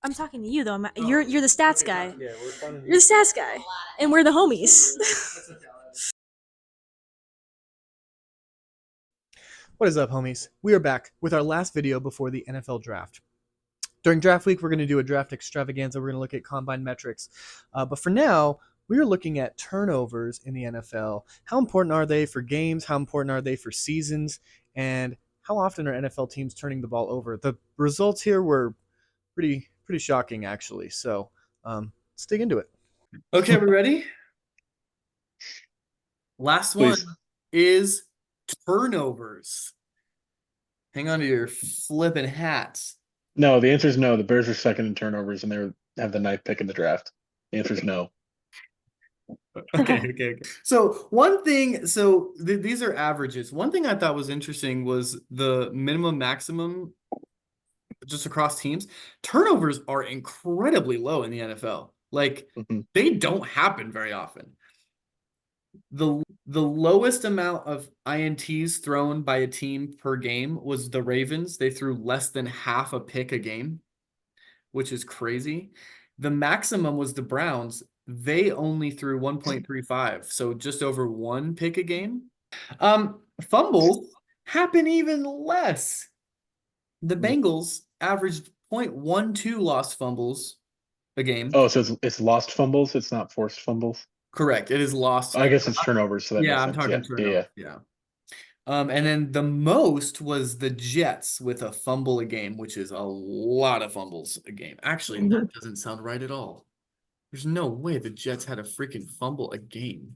I'm talking to you though. You're the stats guy. Yeah, we're responding to You're you. the stats guy, and we're the homies. What is up, homies? We are back with our last video before the NFL draft. During draft week, we're going to do a draft extravaganza. We're going to look at combine metrics. But for now, we are looking at turnovers in the NFL. How important are they for games? How important are they for seasons? And how often are NFL teams turning the ball over? The results here were pretty shocking, actually. So let's dig into it. Okay, we ready? Last one Please. is turnovers. Hang on to your flipping hats. No, the answer is no. The Bears are second in turnovers, and they have the ninth pick in the draft. The answer is no. Okay. So one thing, these are averages. One thing I thought was interesting was the minimum maximum just across teams. Turnovers are incredibly low in the NFL. Like they don't happen very often. The lowest amount of INTs thrown by a team per game was the Ravens. They threw less than half a pick a game, which is crazy. The maximum was the Browns. They only threw 1.35, so just over one pick a game. Fumbles happen even less. The Bengals averaged 0.12 lost fumbles a game. Oh, so it's lost fumbles. It's not forced fumbles. Correct. It is lost. I guess it's turnovers, so that makes I'm sense. talking turnovers. Yeah. And then the most was the Jets with a fumble a game, which is a lot of fumbles a game. Actually, that doesn't sound right at all. There's no way the Jets had a freaking fumble a game.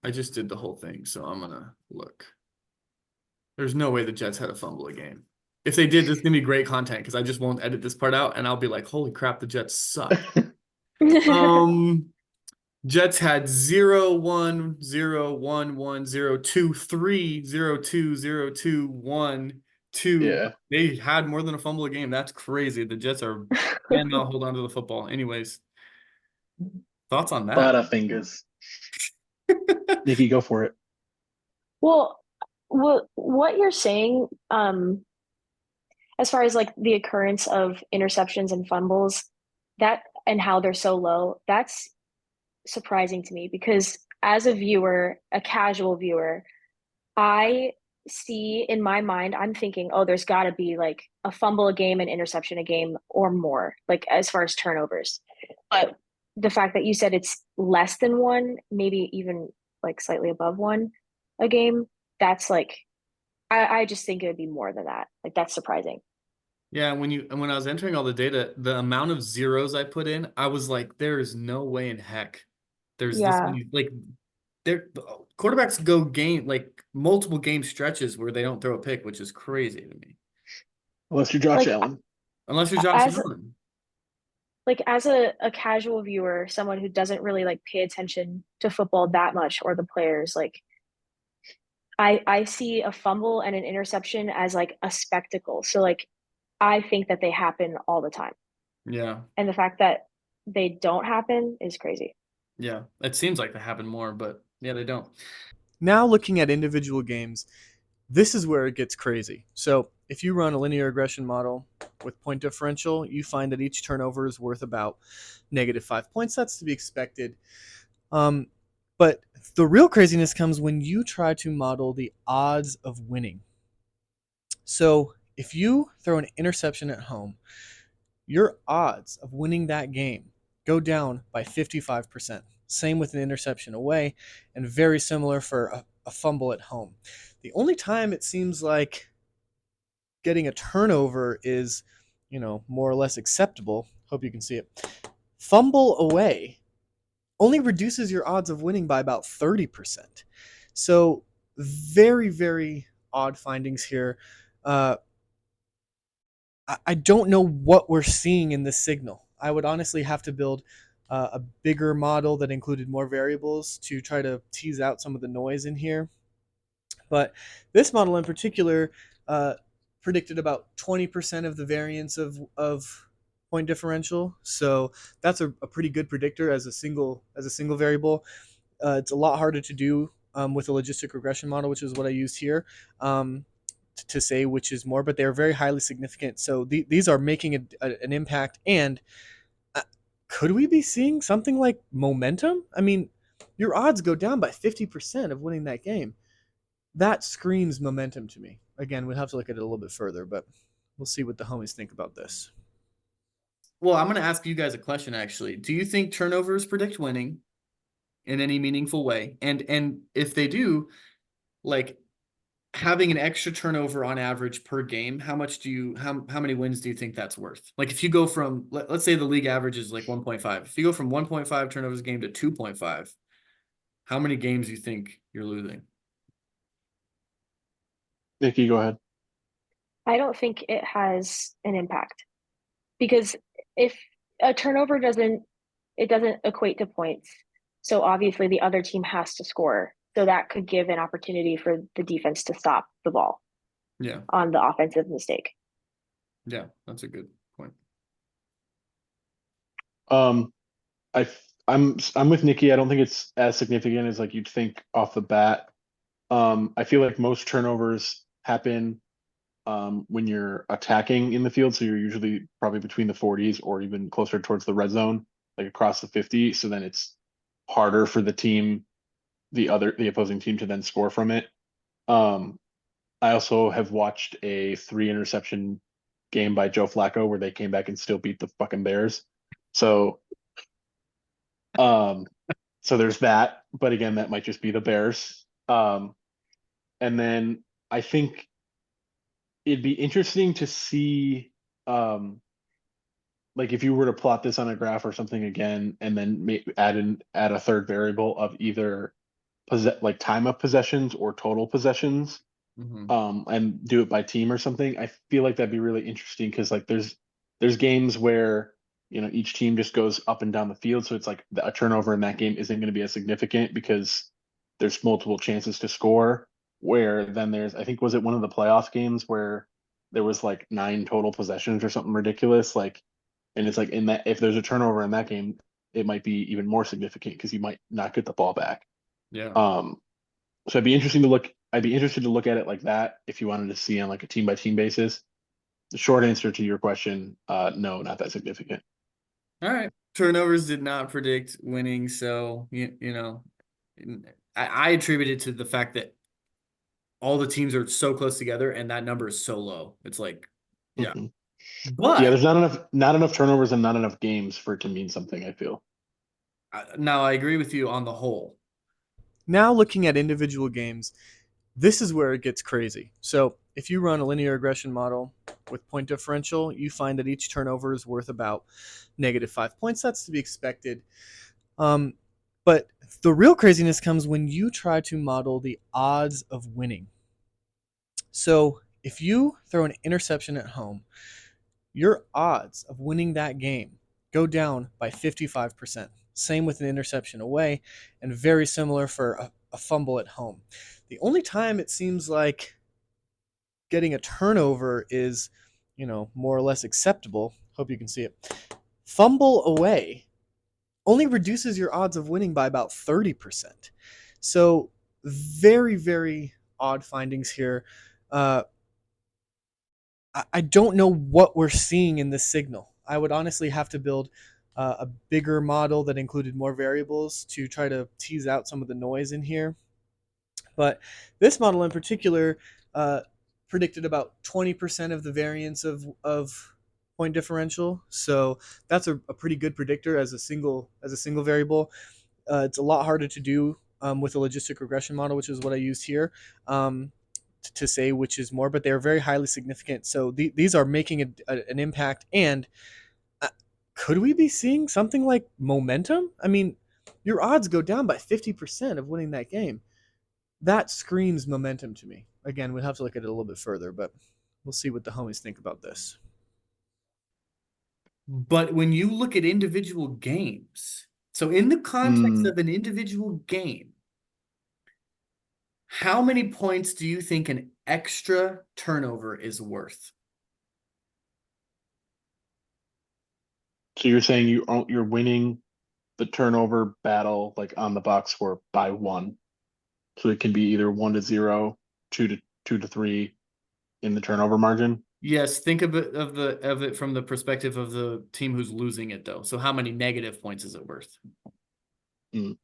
I just did the whole thing, so I'm gonna look. There's no way the Jets had a fumble a game. If they did, this is gonna be great content because I just won't edit this part out and I'll be like, holy crap, the Jets suck. Jets had 0-1, 0-1-1, 0-2-3, 0-2, 0-2, 1-2. Yeah. They had more than a fumble a game. That's crazy. The Jets are and they'll hold on to the football. Anyways, thoughts on that? Lot of fingers. Nikki, go for it. Well, what you're saying, as far as like the occurrence of interceptions and fumbles, that and how they're so low, that's surprising to me because as a viewer, a casual viewer, I see in my mind, I'm thinking, oh, there's got to be like a fumble a game, an interception a game, or more, like as far as turnovers. But the fact that you said it's less than one, maybe even like slightly above one a game, that's like, I just think it would be more than that. Like that's surprising. Yeah, when I was entering all the data, the amount of zeros I put in, I was like, there is no way in heck there's this many, like quarterbacks go game like multiple game stretches where they don't throw a pick, which is crazy to me. Unless you're Josh Allen. Unless you're Josh Allen. Like as a casual viewer, someone who doesn't really like pay attention to football that much or the players, like I see a fumble and an interception as like a spectacle. So like I think that they happen all the time. Yeah. And the fact that they don't happen is crazy. Yeah. It seems like they happen more, but yeah, they don't. Now looking at individual games, this is where it gets crazy. So if you run a linear regression model with point differential, you find that each turnover is worth about -5 points. That's to be expected. But the real craziness comes when you try to model the odds of winning. So if you throw an interception at home, your odds of winning that game go down by 55%. Same with an interception away, and very similar for a fumble at home. The only time it seems like getting a turnover is, more or less acceptable. Hope you can see it. Fumble away only reduces your odds of winning by about 30%. So very, very odd findings here. I don't know what we're seeing in this signal. I would honestly have to build a bigger model that included more variables to try to tease out some of the noise in here. But this model in particular predicted about 20% of the variance of point differential. So that's a pretty good predictor as a single variable. It's a lot harder to do with a logistic regression model, which is what I used here. to say which is more, but they're very highly significant. So these are making an impact. And could we be seeing something like momentum? I mean, your odds go down by 50% of winning that game. That screams momentum to me. Again, we'd have to look at it a little bit further, but we'll see what the homies think about this. Well, I'm going to ask you guys a question, actually. Do you think turnovers predict winning in any meaningful way? And if they do, like having an extra turnover on average per game, how many wins do you think that's worth? Like if you go from, let's say the league average is like 1.5. If you go from 1.5 turnovers a game to 2.5, how many games do you think you're losing? Nikki, go ahead. I don't think it has an impact because if a turnover doesn't equate to points. So obviously the other team has to score. So that could give an opportunity for the defense to stop the ball Yeah, on the offensive mistake. yeah, that's a good point. I'm with Nikki. I don't think it's as significant as like you'd think off the bat. I feel like most turnovers happen when you're attacking in the field, so you're usually probably between the 40s or even closer towards the red zone, like across the 50. So then it's harder for the opposing team to then score from it. I also have watched a 3 interception game by Joe Flacco where they came back and still beat the fucking Bears. So Um, so there's that, but again, that might just be the Bears. And then I think it'd be interesting to see, like if you were to plot this on a graph or something again, and then add a third variable of either like time of possessions or total possessions, and do it by team or something. I feel like that'd be really interesting because like there's games where each team just goes up and down the field, so it's like a turnover in that game isn't going to be as significant because there's multiple chances to score. Where then there's, I think, was it one of the playoff games where there was like 9 total possessions or something ridiculous, like, and it's like in that if there's a turnover in that game, it might be even more significant because you might not get the ball back. Yeah. So I'd be interested to look at it like that if you wanted to see on like a team by team basis. The short answer to your question, no, not that significant. All right. Turnovers did not predict winning, so I attribute it to the fact that all the teams are so close together and that number is so low. It's like, yeah. Mhm. But Yeah, there's not enough turnovers and not enough games for it to mean something, I feel. now I agree with you on the whole. Now looking at individual games, this is where it gets crazy. So if you run a linear regression model with point differential, you find that each turnover is worth about -5 points. That's to be expected. But the real craziness comes when you try to model the odds of winning. So if you throw an interception at home, your odds of winning that game go down by 55%. Same with an interception away, and very similar for a fumble at home. The only time it seems like getting a turnover is, more or less acceptable. Hope you can see it. Fumble away only reduces your odds of winning by about 30%. So very, very odd findings here. I don't know what we're seeing in this signal. I would honestly have to build a bigger model that included more variables to try to tease out some of the noise in here. But this model in particular predicted about 20% of the variance of point differential. So that's a pretty good predictor as a single variable. It's a lot harder to do with a logistic regression model, which is what I use here. To say which is more, but they're very highly significant. So these are making an impact. And could we be seeing something like momentum? I mean, your odds go down by 50% of winning that game. That screams momentum to me. Again, we'd have to look at it a little bit further, but we'll see what the homies think about this. But when you look at individual games, so in the context of an individual game, how many points do you think an extra turnover is worth? So you're saying you're winning the turnover battle like on the box score by 1. So it can be either 1-0, 2-3, in the turnover margin. Yes, think of it from the perspective of the team who's losing it though. So how many negative points is it worth? Mm.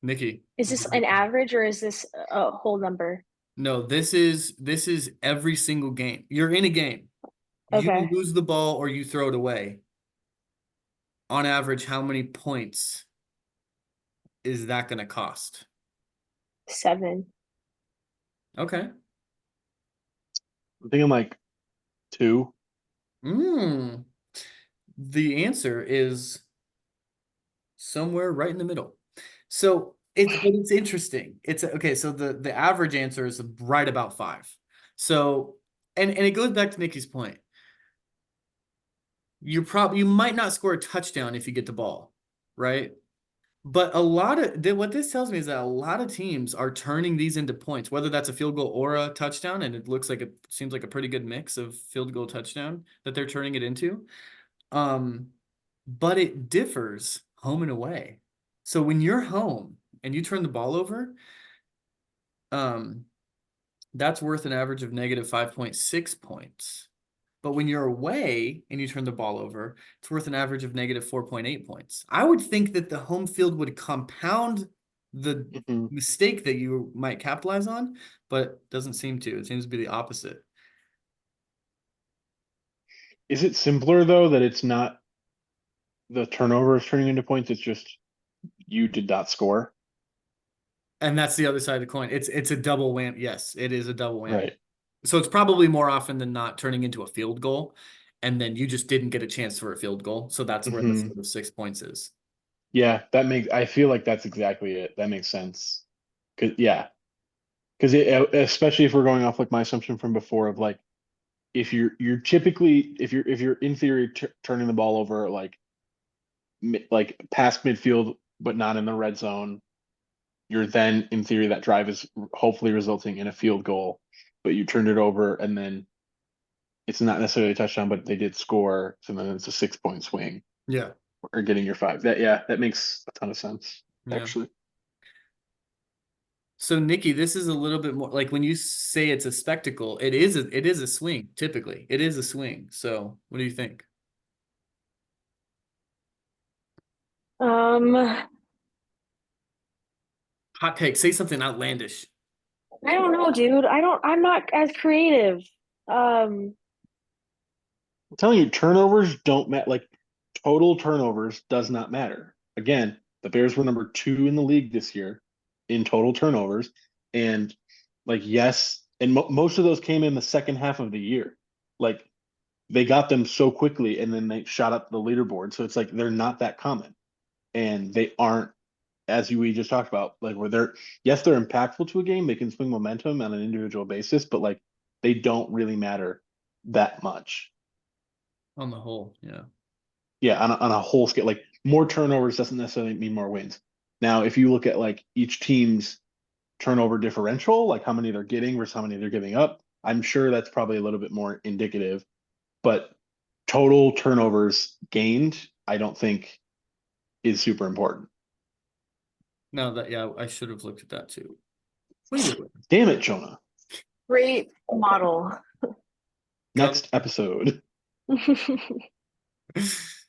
Nikki. Is this an average or is this a whole number? No, this is every single game. You're in a game. Okay. You lose the ball or you throw it away. On average, how many points is that going to cost? 7. Okay. I'm thinking like 2. The answer is somewhere right in the middle. So it's interesting. It's okay. So the average answer is right about 5. So and it goes back to Nikki's point. You might not score a touchdown if you get the ball, right? But what this tells me is that a lot of teams are turning these into points, whether that's a field goal or a touchdown, and it seems like a pretty good mix of field goal touchdown that they're turning it into. But it differs home and away. So when you're home and you turn the ball over, that's worth an average of negative 5.6 points. But when you're away and you turn the ball over, it's worth an average of negative 4.8 points. I would think that the home field would compound the mistake that you might capitalize on, but doesn't seem to. It seems to be the opposite. Is it simpler though that it's not the turnovers turning into points? It's just you did not score. And that's the other side of the coin. It's a double whammy. Yes, it is a double whammy. Right. So it's probably more often than not turning into a field goal, and then you just didn't get a chance for a field goal. So that's where the sort of 6 points is. Yeah, I feel like that's exactly it. That makes sense. Because especially if we're going off like my assumption from before of like, if you're in theory turning the ball over like past midfield but not in the red zone, you're then in theory that drive is hopefully resulting in a field goal, but you turned it over and then it's not necessarily a touchdown, but they did score, so then it's a 6-point swing. Yeah. Or getting your 5. That makes a ton of sense, Yeah. actually. So Nikki, this is a little bit more like when you say it's a spectacle, it is a swing, typically. It is a swing. So what do you think? I Hot take, say something outlandish. don't know, dude. I'm not as creative. I'm telling you, turnovers don't matter. Like total turnovers does not matter. Again, the Bears were number 2 in the league this year in total turnovers, and like yes, and most of those came in the second half of the year. Like they got them so quickly, and then they shot up the leaderboard. So it's like they're not that common, and they aren't, as we just talked about, like where they're impactful to a game. They can swing momentum on an individual basis, but like they don't really matter that much. On the whole, yeah. Yeah, on a whole scale, like more turnovers doesn't necessarily mean more wins. Now, if you look at like each team's turnover differential, like how many they're getting versus how many they're giving up, I'm sure that's probably a little bit more indicative. But total turnovers gained, I don't think is super important. No, I should have looked at that too. Damn it, Jonah. Great model. Next episode.